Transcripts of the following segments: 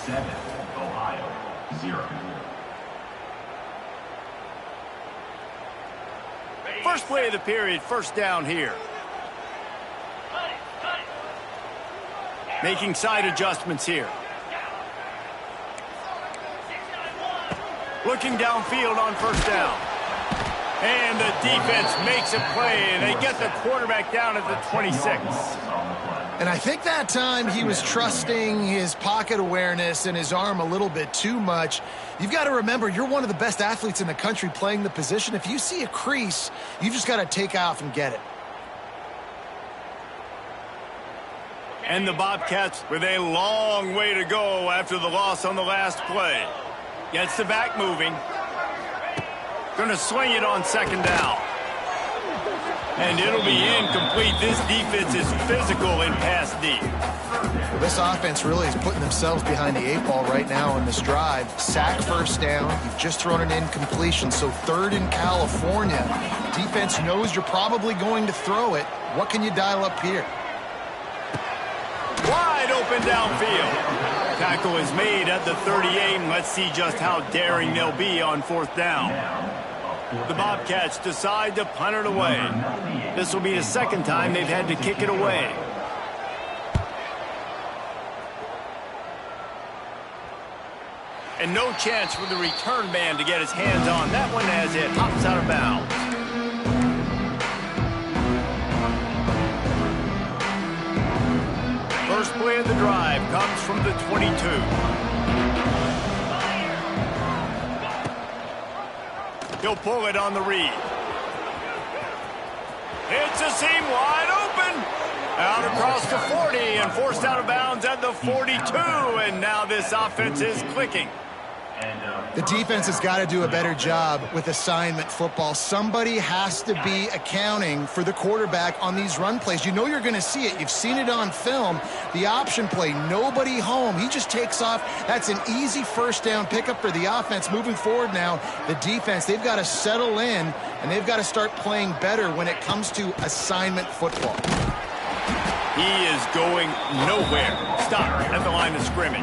7, Ohio, 0. First play of the period, first down here. Making side adjustments here. Looking downfield on first down. And the defense makes a play, and they get the quarterback down at the 26. And I think that time he was trusting his pocket awareness and his arm a little bit too much. You've got to remember, you're one of the best athletes in the country playing the position. If you see a crease, you've just got to take off and get it. And the Bobcats with a long way to go after the loss on the last play. Gets the back moving. Going to swing it on second down. And it'll be incomplete. This defense is physical in pass deep. Well, this offense really is putting themselves behind the 8 ball right now on this drive. Sack first down. You've just thrown an incompletion, so third in California. Defense knows you're probably going to throw it. What can you dial up here? Wide open downfield. Tackle is made at the 38, and let's see just how daring they'll be on fourth down. The Bobcats decide to punt it away. This will be the second time they've had to kick it away. And no chance for the return man to get his hands on that one as it hops out of bounds. First play of the drive comes from the 22. He'll pull it on the read. It's a seam wide open. Out across the 40 and forced out of bounds at the 42. And now this offense is clicking. The defense has got to do a better job with assignment football. Somebody has to be accounting for the quarterback on these run plays. You know you're going to see it. You've seen it on film. The option play, nobody home. He just takes off. That's an easy first down pickup for the offense. Moving forward now, the defense, they've got to settle in, and they've got to start playing better when it comes to assignment football. He is going nowhere. Stop at the line of scrimmage.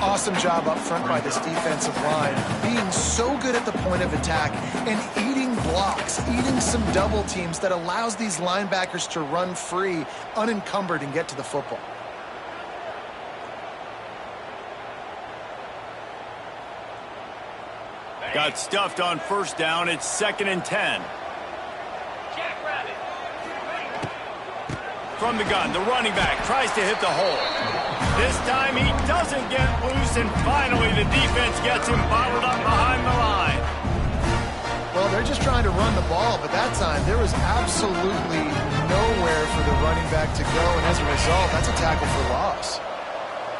Awesome job up front by this defensive line, being so good at the point of attack and eating blocks, eating some double teams that allows these linebackers to run free, unencumbered, and get to the football. Got stuffed on first down. It's 2nd and 10. From the gun, the running back tries to hit the hole. This time he doesn't get loose, and finally the defense gets him bottled up behind the line. Well, they're just trying to run the ball, but that time there was absolutely nowhere for the running back to go, and as a result, that's a tackle for loss.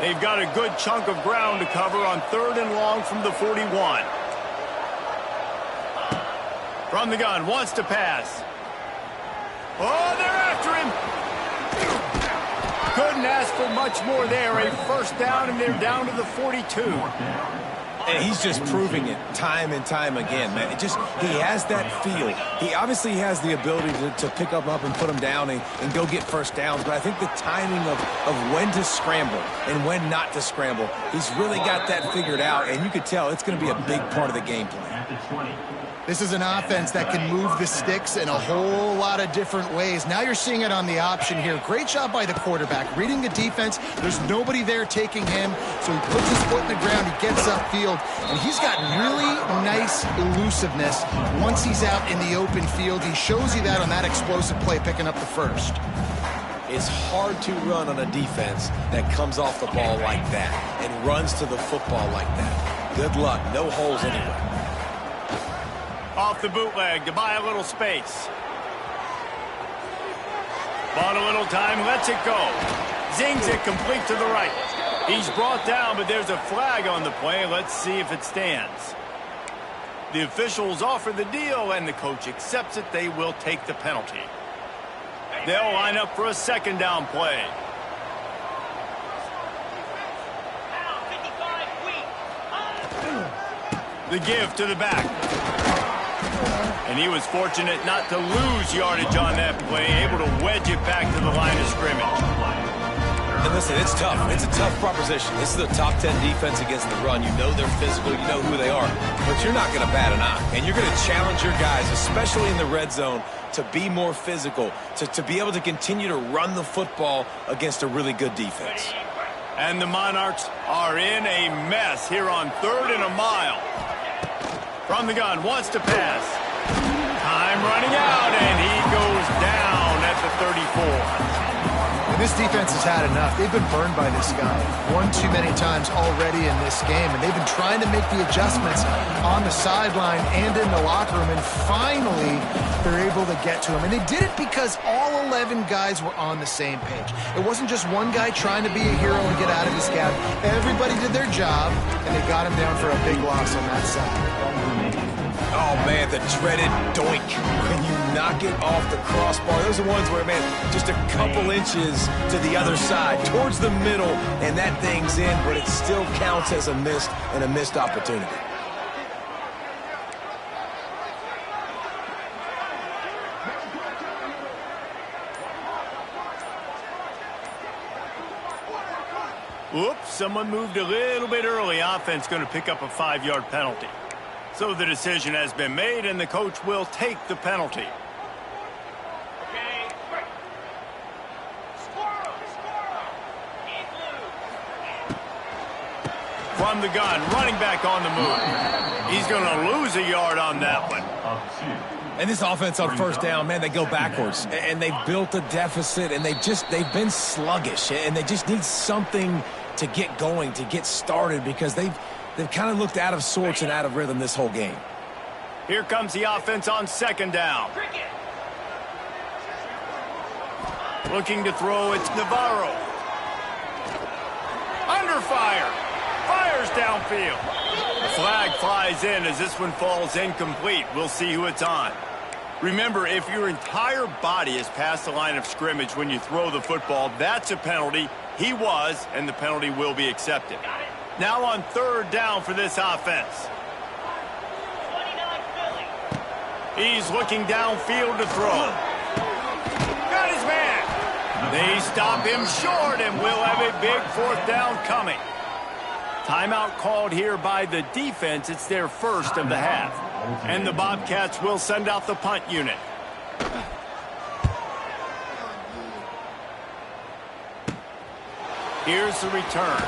They've got a good chunk of ground to cover on 3rd and long from the 41. From the gun, wants to pass. Oh, they're after him. Couldn't ask for much more there. A first down, and they're down to the 42. And he's just proving it time and time again, man. He has that feel. He obviously has the ability to pick them up and put them down and go get first downs. But I think the timing of when to scramble and when not to scramble, he's really got that figured out. And you could tell it's going to be a big part of the game plan. This is an offense that can move the sticks in a whole lot of different ways. Now you're seeing it on the option here. Great job by the quarterback. Reading the defense, there's nobody there taking him, so he puts his foot in the ground, he gets upfield, and he's got really nice elusiveness once he's out in the open field. He shows you that on that explosive play, picking up the first. It's hard to run on a defense that comes off the ball like that and runs to the football like that. Good luck. No holes anywhere. Off the bootleg to buy a little space. Bought a little time, lets it go. Zings it complete to the right. He's brought down, but there's a flag on the play. Let's see if it stands. The officials offer the deal, and the coach accepts it. They will take the penalty. They'll line up for a 2nd down play. The give to the back. And he was fortunate not to lose yardage on that play, able to wedge it back to the line of scrimmage. And listen, it's tough. It's a tough proposition. This is a top 10 defense against the run. You know they're physical. You know who they are. But you're not going to bat an eye. And you're going to challenge your guys, especially in the red zone, to be more physical, to be able to continue to run the football against a really good defense. And the Monarchs are in a mess here on 3rd and a mile. From the gun, wants to pass. Time running out, and he goes down at the 34. And this defense has had enough. They've been burned by this guy one too many times already in this game, and they've been trying to make the adjustments on the sideline and in the locker room, and finally they're able to get to him. And they did it because all 11 guys were on the same page. It wasn't just one guy trying to be a hero and get out of his gap. Everybody did their job, and they got him down for a big loss on that side. Oh, man, the dreaded doink. When you knock it off the crossbar, those are ones where, man, just a couple inches to the other side, towards the middle, and that thing's in, but it still counts as a missed opportunity. Oops, someone moved a little bit early. Offense going to pick up a 5-yard penalty. So the decision has been made, and the coach will take the penalty. From the gun, running back on the move. He's going to lose a yard on that one. And this offense on first down, man, they go backwards. And they've built a deficit, and they've been sluggish. And they just need something to get going, to get started, because they've kind of looked out of sorts and out of rhythm this whole game. Here comes the offense on 2nd down. Looking to throw, it's Navarro. Under fire. Fires downfield. The flag flies in as this one falls incomplete. We'll see who it's on. Remember, if your entire body is past the line of scrimmage when you throw the football, that's a penalty. He was, and the penalty will be accepted. Now on 3rd down for this offense. He's looking downfield to throw. Got his man. They stop him short, and we'll have a big 4th down coming. Timeout called here by the defense. It's their first of the half. And the Bobcats will send out the punt unit. Here's the return.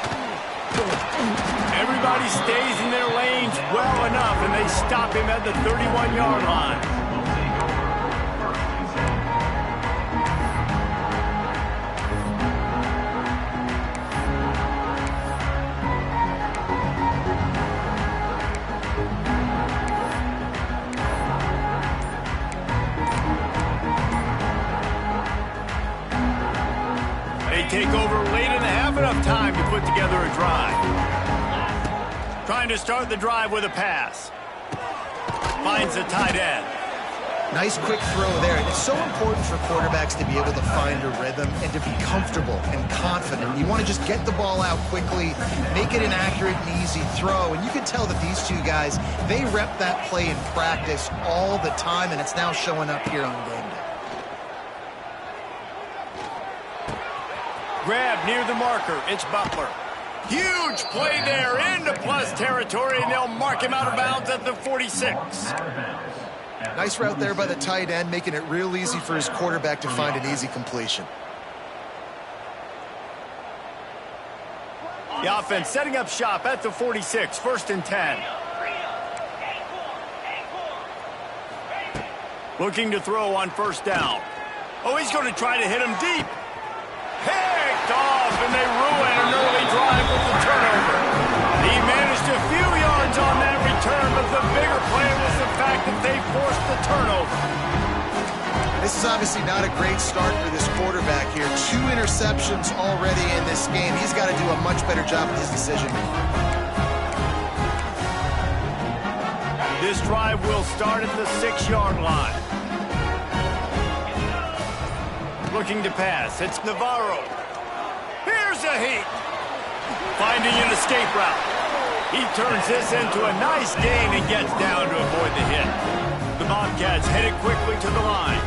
Everybody stays in their lanes well enough, and they stop him at the 31-yard line. Take over late in the half, enough time to put together a drive. Trying to start the drive with a pass. Finds the tight end. Nice quick throw there. It's so important for quarterbacks to be able to find a rhythm and to be comfortable and confident. You want to just get the ball out quickly, make it an accurate and easy throw. And you can tell that these two guys, they rep that play in practice all the time, and it's now showing up here on game day. Grab near the marker. It's Butler. Huge play there into plus territory, and they'll mark him out of bounds at the 46. Nice route there by the tight end, making it real easy for his quarterback to find an easy completion. The offense setting up shop at the 46, 1st and 10. Looking to throw on 1st down. Oh, he's going to try to hit him deep. Picked off, and they ruin an early drive with the turnover. He managed a few yards on that return, but the bigger play was the fact that they forced the turnover. This is obviously not a great start for this quarterback here. 2 interceptions already in this game. He's got to do a much better job with his decision-making. This drive will start at the 6-yard line. Looking to pass. It's Navarro. Here's a heat. Finding an escape route. He turns this into a nice gain and gets down to avoid the hit. The Bobcats headed quickly to the line.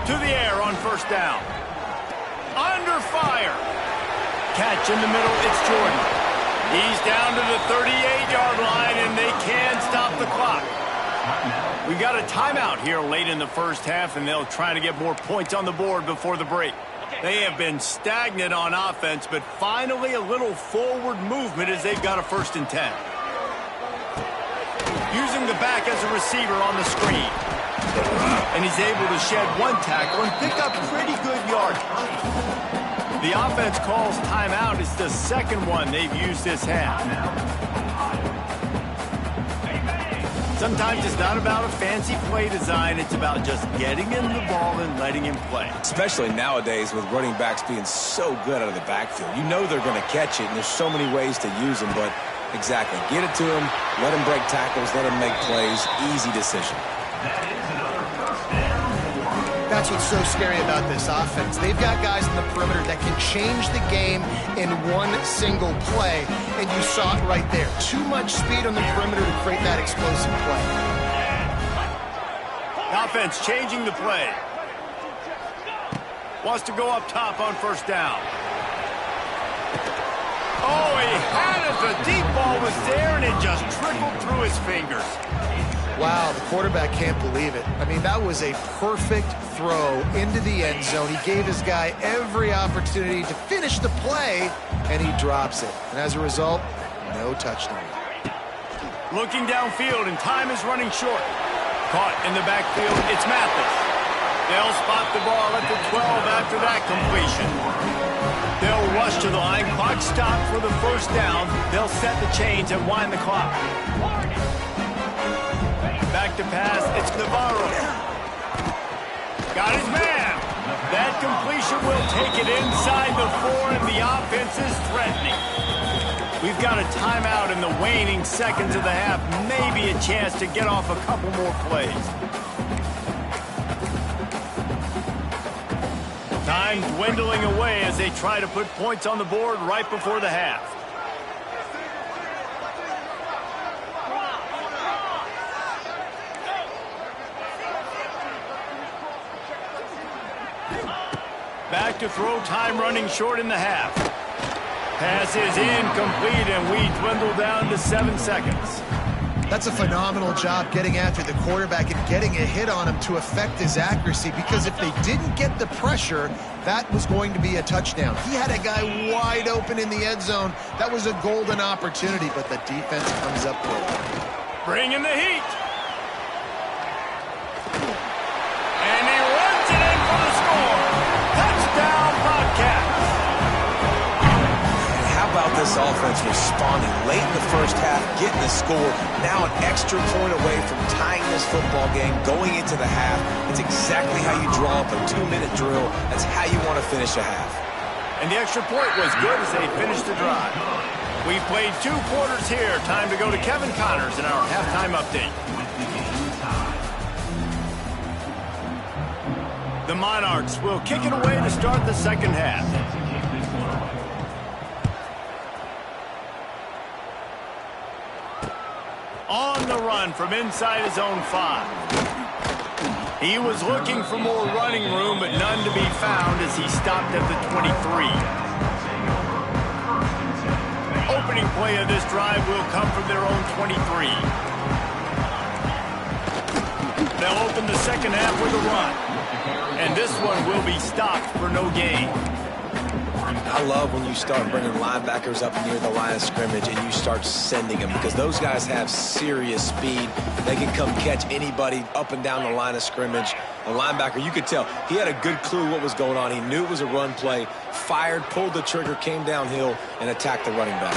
To the air on 1st down. Under fire. Catch in the middle, it's Jordan. He's down to the 38-yard line, and they can't stop the clock. We got a timeout here late in the first half, and they'll try to get more points on the board before the break. They have been stagnant on offense, but finally a little forward movement as they've got a 1st and 10. Using the back as a receiver on the screen. And he's able to shed one tackle and pick up pretty good yardage. The offense calls timeout. It's the second one they've used this half. Sometimes it's not about a fancy play design. It's about just getting him the ball and letting him play. Especially nowadays with running backs being so good out of the backfield. You know they're going to catch it, and there's so many ways to use them, but exactly. Get it to him, let him break tackles, let him make plays. Easy decision. That's what's so scary about this offense. They've got guys in the perimeter that can change the game in one single play, and you saw it right there. Too much speed on the perimeter to create that explosive play. Offense changing the play. Wants to go up top on 1st down. Oh, he had it. The deep ball was there, and it just trickled through his fingers. Wow, the quarterback can't believe it. I mean, that was a perfect throw into the end zone. He gave his guy every opportunity to finish the play, and he drops it. And as a result, no touchdown. Looking downfield, and time is running short. Caught in the backfield, it's Mathis. They'll spot the ball at the 12 after that completion. They'll rush to the line. Clock stopped for the 1st down. They'll set the chains and wind the clock. Back to pass, it's Navarro. Got his man. That completion will take it inside the 4, and the offense is threatening. We've got a timeout in the waning seconds of the half. Maybe a chance to get off a couple more plays. Time dwindling away as they try to put points on the board right before the half. Back to throw, time running short in the half. Pass is incomplete, and we dwindle down to 7 seconds. That's a phenomenal job getting after the quarterback and getting a hit on him to affect his accuracy, because if they didn't get the pressure, that was going to be a touchdown. He had a guy wide open in the end zone. That was a golden opportunity, but the defense comes up with it. Bringing the heat. And he runs it in for the score. Touchdown, Bobcats. And how about this offense responding late in the first half, getting the score, now an extra point away from tying this football game, going into the half. It's exactly how you draw up a 2-minute drill. That's how you want to finish a half. And the extra point was good as they finished the drive. We played 2 quarters here. Time to go to Kevin Connors in our halftime update. The Monarchs will kick it away to start the second half. On the run from inside his own 5. He was looking for more running room, but none to be found as he stopped at the 23. Opening play of this drive will come from their own 23. They'll open the second half with a run. And this one will be stopped for no gain. I love when you start bringing linebackers up near the line of scrimmage and you start sending them, because those guys have serious speed. They can come catch anybody up and down the line of scrimmage. A linebacker, you could tell, he had a good clue what was going on. He knew it was a run play, fired, pulled the trigger, came downhill, and attacked the running back.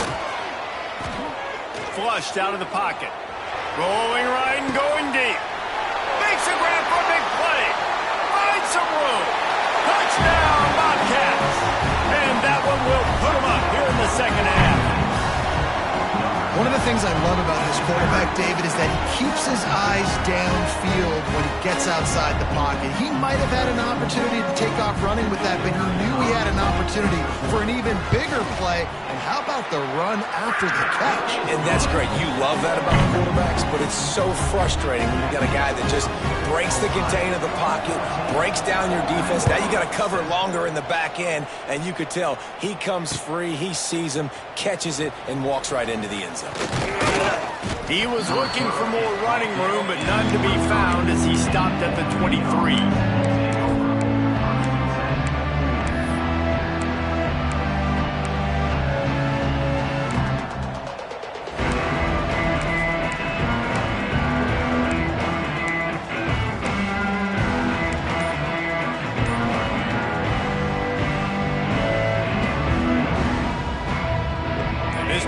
Flushed out of the pocket. Rolling right and going deep. Makes a grab for a big play. Finds some room. Touchdown, Bobcats. And that one will put them up here in the second half. One of the things I love about his quarterback, David, is that he keeps his eyes downfield when he gets outside the pocket. He might have had an opportunity to take off running with that, but he knew he had an opportunity for an even bigger play. And how about the run after the catch? And that's great. You love that about the quarterbacks, but it's so frustrating when you got a guy that just breaks the contain of the pocket, breaks down your defense. Now you got to cover longer in the back end, and you could tell he comes free, he sees him, catches it, and walks right into the end zone. He was looking for more running room, but none to be found as he stopped at the 23.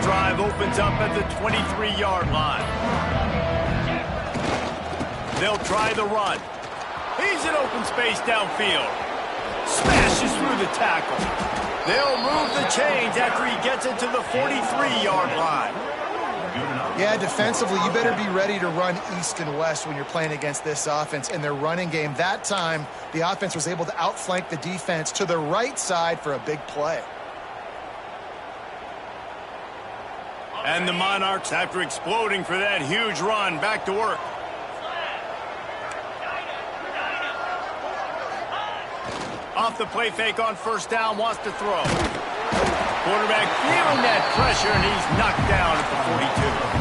Drive opens up at the 23-yard line. They'll try the run. He's in open space downfield. Smashes through the tackle. They'll move the chains after he gets it to the 43-yard line. Yeah, defensively, you better be ready to run east and west when you're playing against this offense in their running game. That time, the offense was able to outflank the defense to the right side for a big play. And the Monarchs, after exploding for that huge run, back to work. Off the play fake on first down, wants to throw. Quarterback feeling that pressure, and he's knocked down at the 42.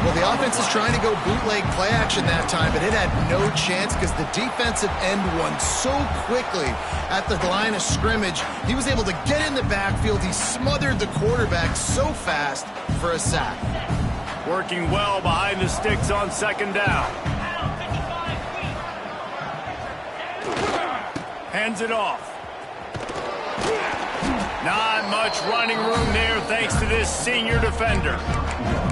Well, the offense is trying to go bootleg play action that time, but it had no chance because the defensive end won so quickly at the line of scrimmage. He was able to get in the backfield. He smothered the quarterback so fast for a sack. Working well behind the sticks on second down. Hands it off. Not much running room there thanks to this senior defender.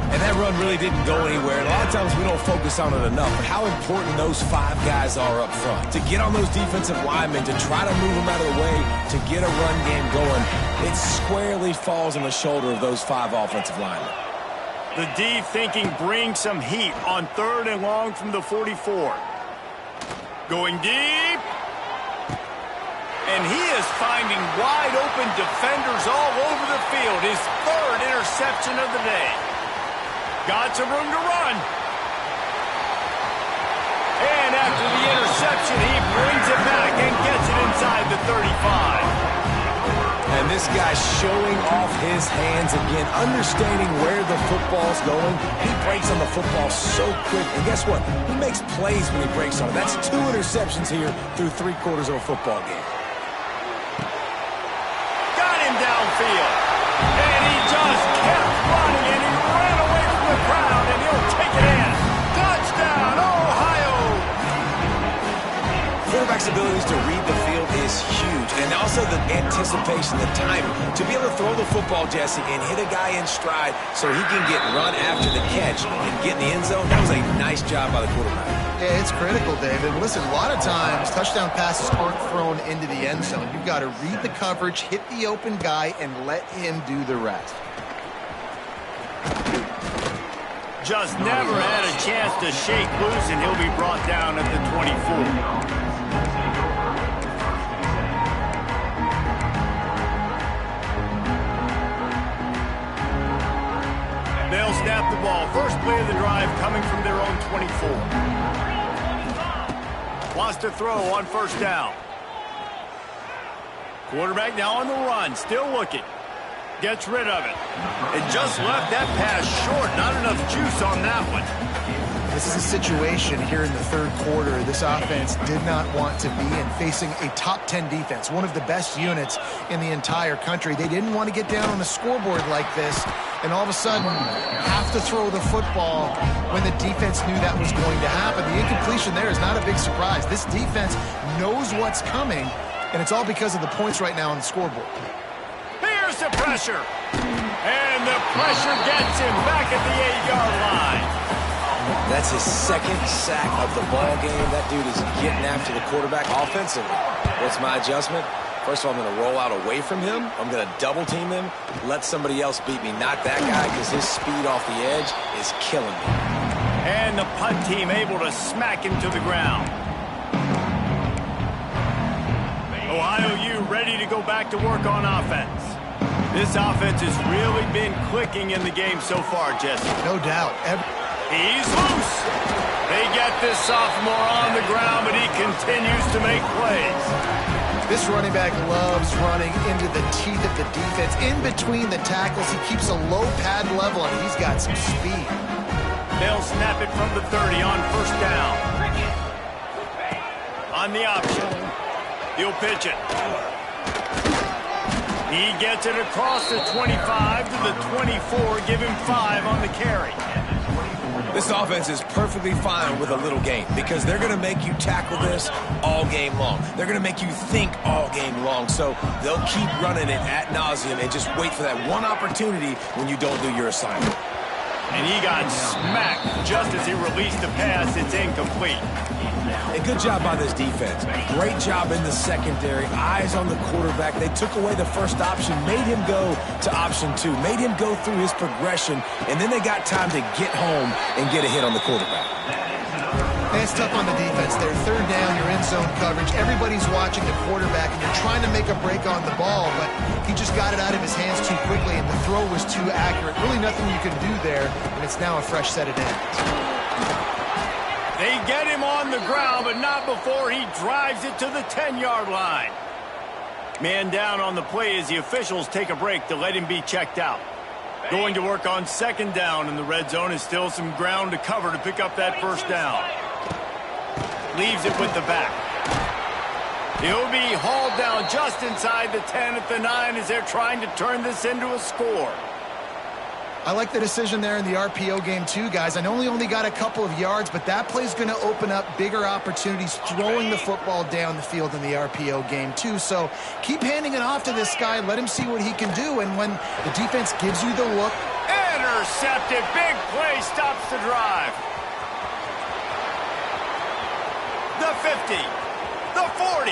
And that run really didn't go anywhere. A lot of times we don't focus on it enough, but how important those 5 guys are up front. To get on those defensive linemen, to try to move them out of the way, to get a run game going, it squarely falls on the shoulder of those 5 offensive linemen. The D thinking bring some heat on 3rd and long from the 44. Going deep. And he is finding wide open defenders all over the field. His 3rd interception of the day. Got some room to run. And after the interception, he brings it back and gets it inside the 35. And this guy's showing off his hands again, understanding where the football's going. He breaks on the football so quick. And guess what? He makes plays when he breaks on it. That's 2 interceptions here through 3/4 of a football game. Got him downfield. And he just kept running, and he ran away from the crowd, and he'll take it in. Touchdown, Ohio! Quarterback's abilities to read the field is huge, and also the anticipation, the timing. To be able to throw the football, Jesse, and hit a guy in stride so he can get run after the catch and get in the end zone, that was a nice job by the quarterback. Yeah, it's critical, David. Listen, a lot of times, touchdown passes aren't thrown into the end zone. You've got to read the coverage, hit the open guy, and let him do the rest. Just never had a chance to shake loose, and he'll be brought down at the 24. They'll snap the ball. First play of the drive coming from their own 24. Wants to throw on first down. Quarterback now on the run, still looking. Gets rid of it. And just left that pass short. Not enough juice on that one. This is a situation here in the 3rd quarter this offense did not want to be in, facing a top 10 defense, one of the best units in the entire country. They didn't want to get down on the scoreboard like this, and all of a sudden have to throw the football when the defense knew that was going to happen. The incompletion there is not a big surprise. This defense knows what's coming, and it's all because of the points right now on the scoreboard. Here's the pressure. And the pressure gets him back at the 8-yard line. That's his 2nd sack of the ball game. That dude is getting after the quarterback offensively. What's my adjustment? First of all, I'm going to roll out away from him. I'm going to double team him, let somebody else beat me, not that guy, because his speed off the edge is killing me. And the punt team able to smack him to the ground. Ohio U ready to go back to work on offense. This offense has really been clicking in the game so far, Jesse. No doubt. He's loose. They get this sophomore on the ground, but he continues to make plays. This running back loves running into the teeth of the defense. In between the tackles, he keeps a low pad level, and he's got some speed. They'll snap it from the 30 on first down. On the option. He'll pitch it. He gets it across the 25 to the 24, give him 5 on the carry. This offense is perfectly fine with a little game because they're going to make you tackle this all game long. They're going to make you think all game long. So they'll keep running it ad nauseum and just wait for that one opportunity when you don't do your assignment. And he got smacked just as he released the pass. It's incomplete. A good job by this defense. Great job in the secondary. Eyes on the quarterback. They took away the first option, made him go to option 2, made him go through his progression, and then they got time to get home and get a hit on the quarterback. And it's tough on the defense there. Third down, you're in zone coverage. Everybody's watching the quarterback, and you're trying to make a break on the ball, but he just got it out of his hands too quickly, and the throw was too accurate. Really nothing you can do there, and it's now a fresh set of downs. They get him on the ground, but not before he drives it to the 10-yard line. Man down on the play as the officials take a break to let him be checked out. Going to work on second down in the red zone is still some ground to cover to pick up that first down. Leaves it with the back. He'll be hauled down just inside the 10 at the 9 as they're trying to turn this into a score. I like the decision there in the RPO game too, guys. I know he only got a couple of yards, but that play's going to open up bigger opportunities throwing the football down the field in the RPO game too. So keep handing it off to this guy. Let him see what he can do. And when the defense gives you the look. Intercepted. Big play stops the drive. The 50. The 40.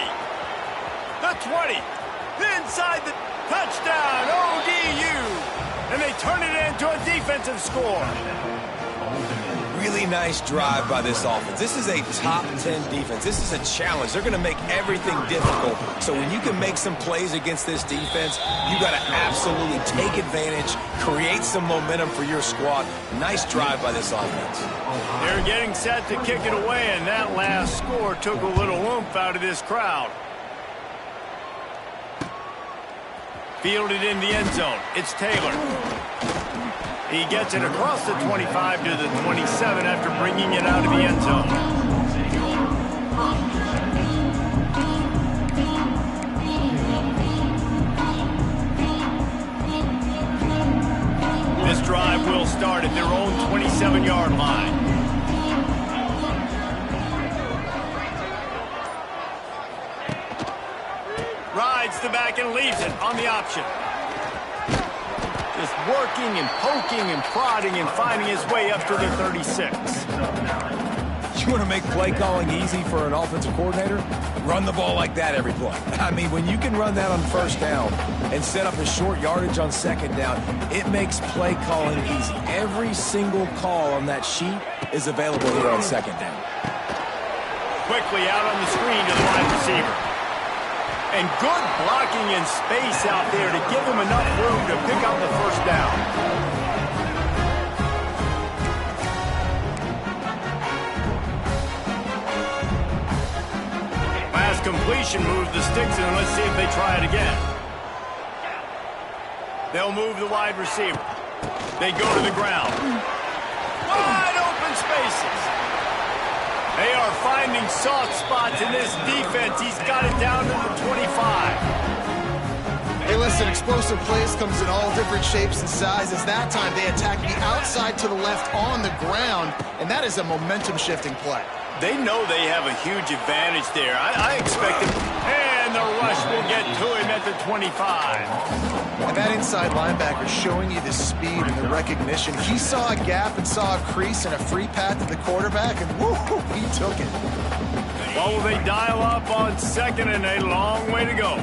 The 20. Inside the touchdown. ODU. And they turn it into a defensive score. Really nice drive by this offense. This is a top 10 defense. This is a challenge. They're going to make everything difficult. So when you can make some plays against this defense, you got to absolutely take advantage, create some momentum for your squad. Nice drive by this offense. They're getting set to kick it away, and that last score took a little oomph out of this crowd. Fielded in the end zone. It's Taylor. He gets it across the 25 to the 27 after bringing it out of the end zone. This drive will start at their own 27-yard line. Rides the back and leaves it on the option. Just working and poking and prodding and finding his way up to the 36. You want to make play calling easy for an offensive coordinator? Run the ball like that every play. I mean, when you can run that on first down and set up a short yardage on second down, it makes play calling easy. Every single call on that sheet is available here on second down. Quickly out on the screen to the wide receiver. And good blocking in space out there to give him enough room to pick up the first down. Last completion moves the sticks, and let's see if they try it again. They'll move the wide receiver. They go to the ground. Wide open spaces. They are finding soft spots in this defense. He's got it down to the 25. Hey, listen, explosive plays comes in all different shapes and sizes. That time they attack the outside to the left on the ground, and that is a momentum-shifting play. They know they have a huge advantage there. I expect them. And the rush will get to him at the 25. And that inside linebacker showing you the speed and the recognition. He saw a gap and saw a crease and a free path to the quarterback, and woo, he took it. What will they dial up on second, and a long way to go?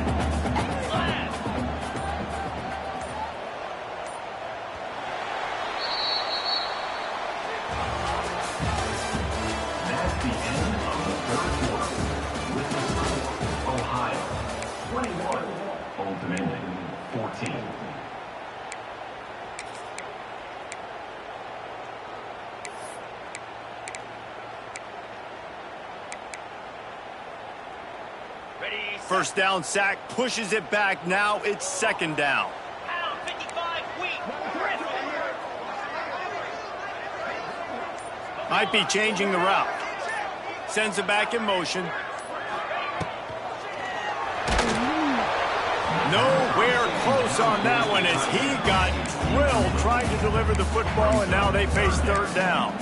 That's the end of the third quarter. With the score, Ohio 21, Old Dominion 14. First down sack, pushes it back. Now it's second down. Might be changing the route. Sends it back in motion. Nowhere close on that one as he got drilled trying to deliver the football, and now they face third down.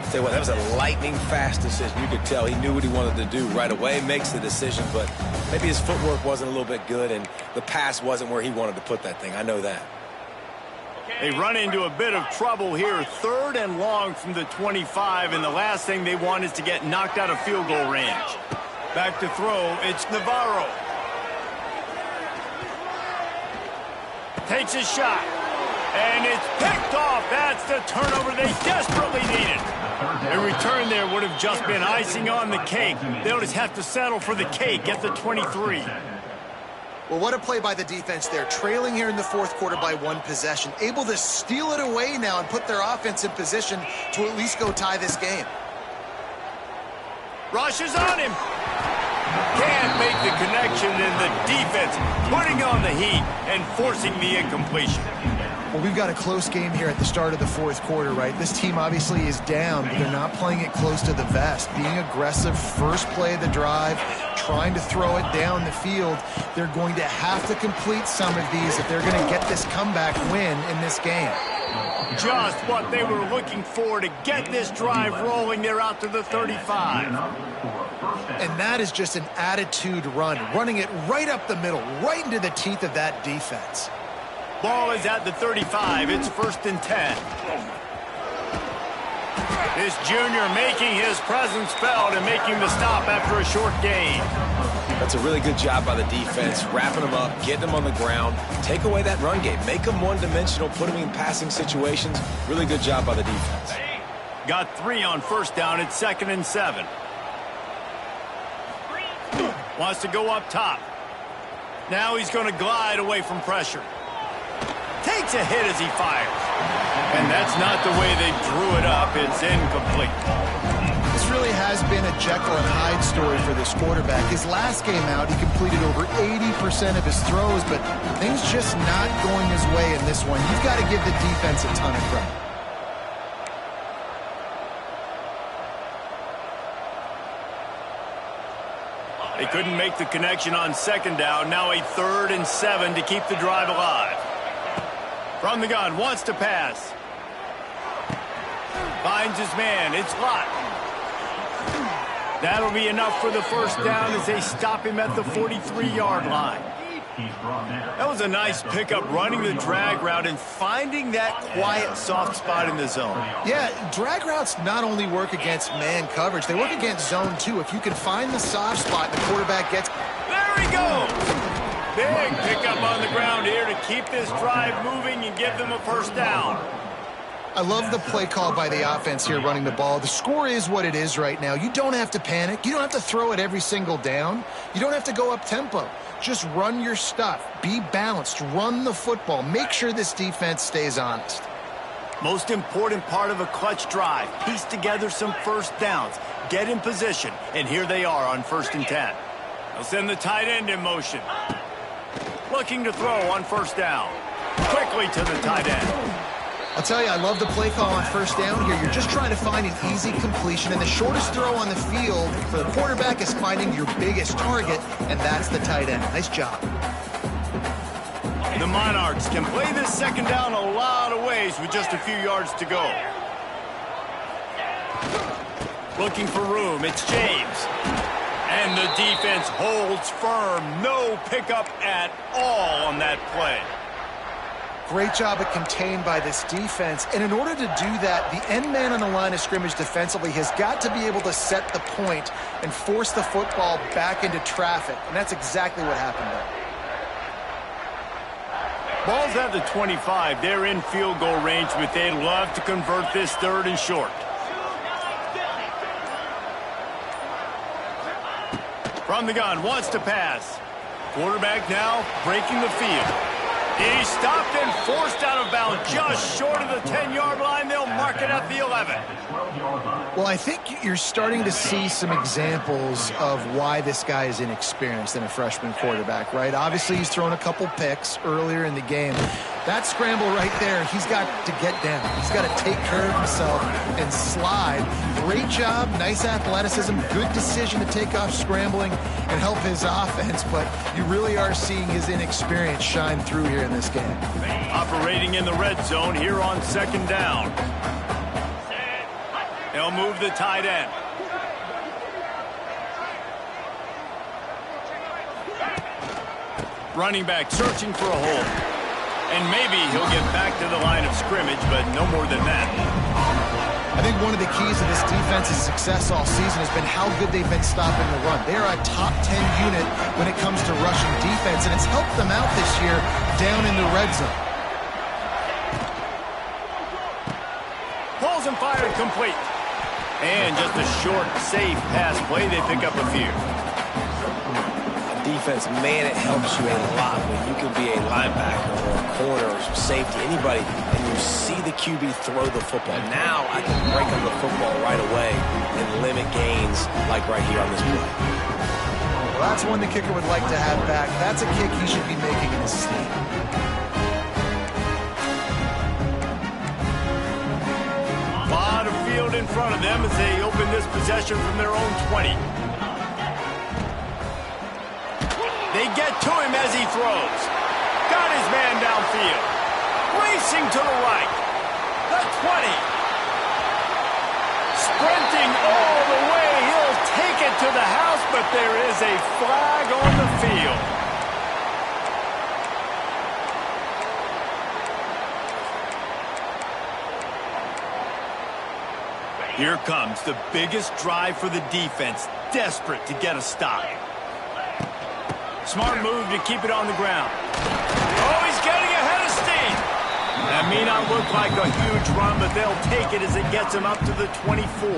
Tell you what, that was a lightning-fast decision. You could tell he knew what he wanted to do right away, makes the decision, but maybe his footwork wasn't a little bit good, and the pass wasn't where he wanted to put that thing. I know that. They run into a bit of trouble here. Third and long from the 25, and the last thing they want is to get knocked out of field goal range. Back to throw, it's Navarro. Takes a shot, and it's picked off. That's the turnover they desperately needed. A return there would have just been icing on the cake. They'll just have to settle for the cake at the 23. Well, what a play by the defense there. Trailing here in the fourth quarter by one possession. Able to steal it away now and put their offense in position to at least go tie this game. Rushes on him. Can't make the connection, and the defense putting on the heat and forcing the incompletion. Well, we've got a close game here at the start of the fourth quarter, right? This team obviously is down, but they're not playing it close to the vest. Being aggressive, first play of the drive, trying to throw it down the field. They're going to have to complete some of these if they're going to get this comeback win in this game. Just what they were looking for to get this drive rolling. They're out to the 35. And that is just an attitude run, running it right up the middle, right into the teeth of that defense. Ball is at the 35. It's first and 10. This junior making his presence felt and making the stop after a short gain. That's a really good job by the defense, wrapping them up, getting them on the ground, take away that run game, make them one-dimensional, put them in passing situations. Really good job by the defense. Got 3 on first down. It's second and 7. Wants to go up top. Now he's going to glide away from pressure. Takes a hit as he fires. And that's not the way they drew it up. It's incomplete. This really has been a Jekyll and Hyde story for this quarterback. His last game out, he completed over 80% of his throws, but things just not going his way in this one. You've got to give the defense a ton of credit. They couldn't make the connection on second down. Now a third and 7 to keep the drive alive. From the gun, wants to pass. Finds his man. It's Lott. That'll be enough for the first down as they stop him at the 43-yard line. That was a nice pickup, running the drag route and finding that quiet, soft spot in the zone. Yeah, drag routes not only work against man coverage, they work against zone too. If you can find the soft spot and the quarterback gets... There he goes! Big pickup on the ground here to keep this drive moving and give them a first down. I love the play call by the offense here running the ball. The score is what it is right now. You don't have to panic. You don't have to throw it every single down. You don't have to go up tempo. Just run your stuff. Be balanced. Run the football. Make sure this defense stays honest. Most important part of a clutch drive. Piece together some first downs. Get in position. And here they are on first and 10. They'll send the tight end in motion. Looking to throw on first down. Quickly to the tight end. I'll tell you, I love the play call on first down here. You're just trying to find an easy completion, and the shortest throw on the field for the quarterback is finding your biggest target, and that's the tight end. Nice job. The Monarchs can play this second down a lot of ways with just a few yards to go. Looking for room. It's James. And the defense holds firm. No pickup at all on that play. Great job at contained by this defense. And in order to do that, the end man on the line of scrimmage defensively has got to be able to set the point and force the football back into traffic. And that's exactly what happened there. Ball's at the 25. They're in field goal range, but they'd love to convert this third and short. From the gun, wants to pass. Quarterback now breaking the field. He's stopped and forced out of bounds just short of the 10-yard line. They'll mark it at the 11. Well, I think you're starting to see some examples of why this guy is inexperienced in a freshman quarterback, right? Obviously, he's thrown a couple picks earlier in the game. That scramble right there, he's got to get down. He's got to take care of himself and slide. Great job, nice athleticism, good decision to take off scrambling and help his offense, but you really are seeing his inexperience shine through here in this game. Operating in the red zone here on 2nd down. They'll move the tight end. Running back searching for a hole. And maybe he'll get back to the line of scrimmage, but no more than that. I think one of the keys to this defense's success all season has been how good they've been stopping the run. They're a top 10 unit when it comes to rushing defense, and it's helped them out this year down in the red zone. Pulls and fired complete. And just a short, safe pass play. They pick up a few. Defense, man, it helps you a lot when you can be a linebacker or a corner or some safety, anybody, and you see the QB throw the football. Now I can break up the football right away and limit gains like right here on this play. Well, that's one the kicker would like to have back. That's a kick he should be making in his sleep. A lot of field in front of them as they open this possession from their own 20. They get to him as he throws. Got his man downfield. Racing to the right. The 20. Sprinting all the way. He'll take it to the house, but there is a flag on the field. Here comes the biggest drive for the defense. Desperate to get a stop. Smart move to keep it on the ground. Oh, he's getting ahead of steam. That may not look like a huge run, but they'll take it as it gets him up to the 24.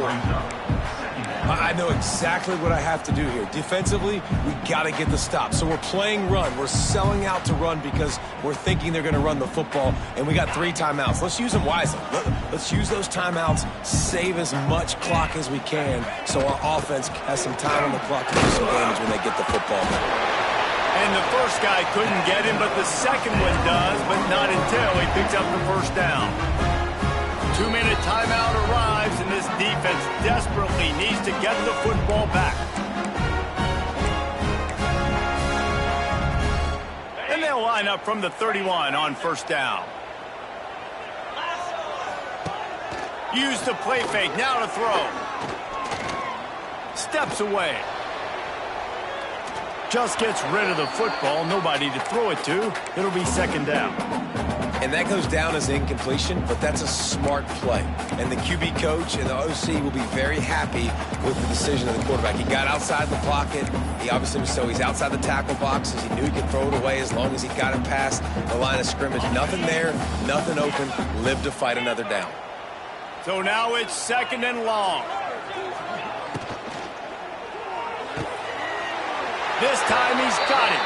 I know exactly what I have to do here. Defensively, we got to get the stop. So we're playing run. We're selling out to run because we're thinking they're going to run the football, and we got 3 timeouts. Let's use them wisely. Let's use those timeouts, save as much clock as we can so our offense has some time on the clock to do some damage when they get the football back. And the first guy couldn't get him, but the second one does, but not until he picks up the first down. 2-minute timeout arrives, and this defense desperately needs to get the football back. And they'll line up from the 31 on first down. Use the play fake, now to throw. Steps away. Just gets rid of the football, nobody to throw it to. It'll be 2nd down. And that goes down as incompletion, but that's a smart play. And the QB coach and the OC will be very happy with the decision of the quarterback. He got outside the pocket. He obviously, so he's outside the tackle boxes. He knew he could throw it away as long as he got it past the line of scrimmage. Nothing there, nothing open. Live to fight another down. So now it's 2nd and long. This time he's got it.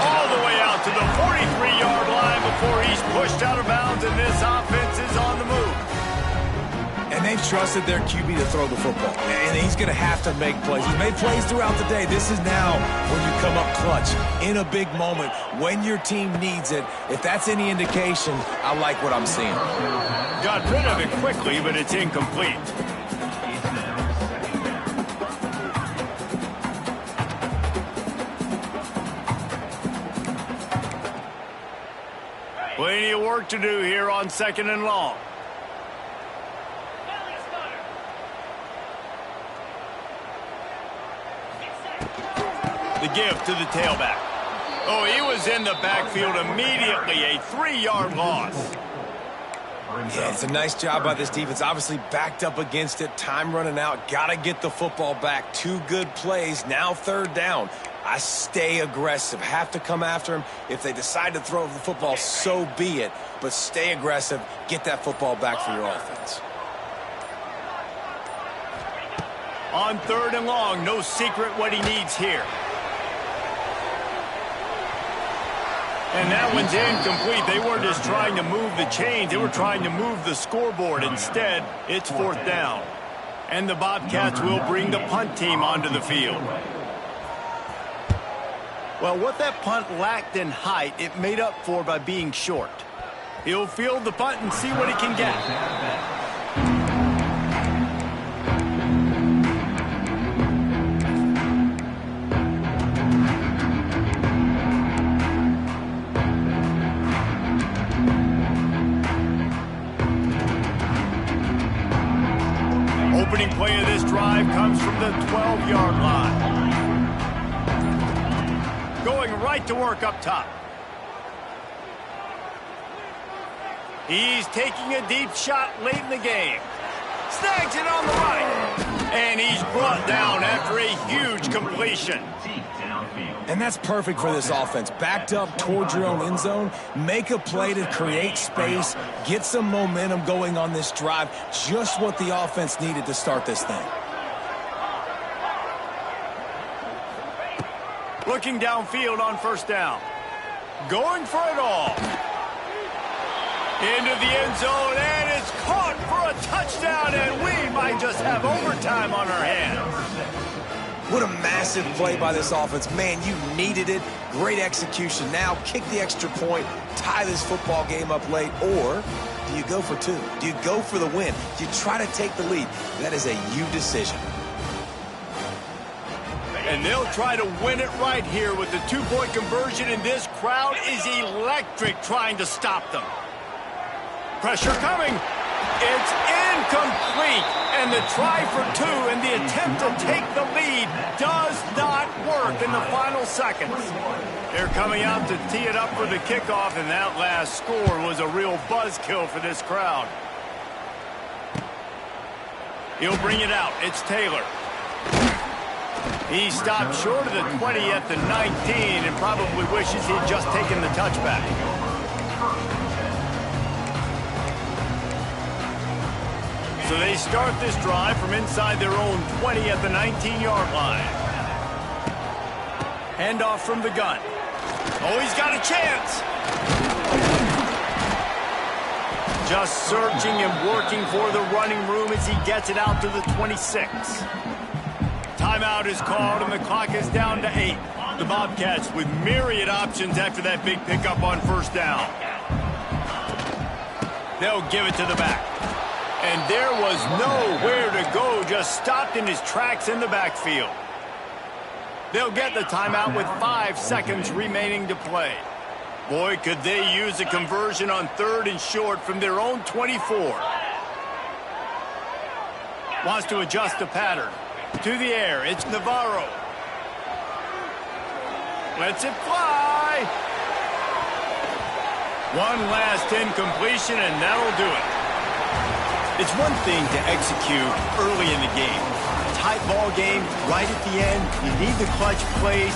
All the way out to the 43-yard line before he's pushed out of bounds, and this offense is on the move. And they've trusted their QB to throw the football. And he's going to have to make plays. He's made plays throughout the day. This is now when you come up clutch in a big moment when your team needs it. If that's any indication, I like what I'm seeing. Got rid of it quickly, but it's incomplete. Plenty of work to do here on 2nd and long. The give to the tailback. Oh, he was in the backfield immediately. A 3-yard loss. Yeah, it's a nice job by this defense. Obviously backed up against it. Time running out. Got to get the football back. 2 good plays. Now 3rd down. I stay aggressive. Have to come after him. If they decide to throw the football, so be it. But stay aggressive. Get that football back for your offense. On 3rd and long, no secret what he needs here. And that one's incomplete. They weren't just trying to move the chains. They were trying to move the scoreboard. Instead, it's 4th down. And the Bobcats will bring the punt team onto the field. Well, what that punt lacked in height, it made up for by being short. He'll field the punt and see what he can get. Opening play of this drive comes from the 12-yard line. Going right to work up top. He's taking a deep shot late in the game. Snags it on the right. And he's brought down after a huge completion. And that's perfect for this offense. Backed up towards your own end zone. Make a play to create space. Get some momentum going on this drive. Just what the offense needed to start this thing. Looking downfield on 1st down. Going for it all. Into the end zone, and it's caught for a touchdown, and we might just have overtime on our hands. What a massive play by this offense. Man, you needed it. Great execution. Now kick the extra point, tie this football game up late, or do you go for 2? Do you go for the win? Do you try to take the lead? That is a you decision. And they'll try to win it right here with the 2-point conversion, and this crowd is electric trying to stop them. Pressure coming. It's incomplete. And the try for 2 and the attempt to take the lead does not work in the final seconds. They're coming out to tee it up for the kickoff, and that last score was a real buzzkill for this crowd. He'll bring it out. It's Taylor. He stopped short of the 20 at the 19 and probably wishes he'd just taken the touchback. So they start this drive from inside their own 20 at the 19-yard line. Handoff from the gun. Oh, he's got a chance. Just searching and working for the running room as he gets it out to the 26. Timeout is called, and the clock is down to 8. The Bobcats with myriad options after that big pickup on 1st down. They'll give it to the back. And there was nowhere to go, just stopped in his tracks in the backfield. They'll get the timeout with 5 seconds remaining to play. Boy, could they use a conversion on 3rd and short from their own 24. Wants to adjust the pattern. To the air, it's Navarro. Lets it fly. One last incompletion, and that'll do it. It's one thing to execute early in the game. Tight ball game, right at the end, you need the clutch plays.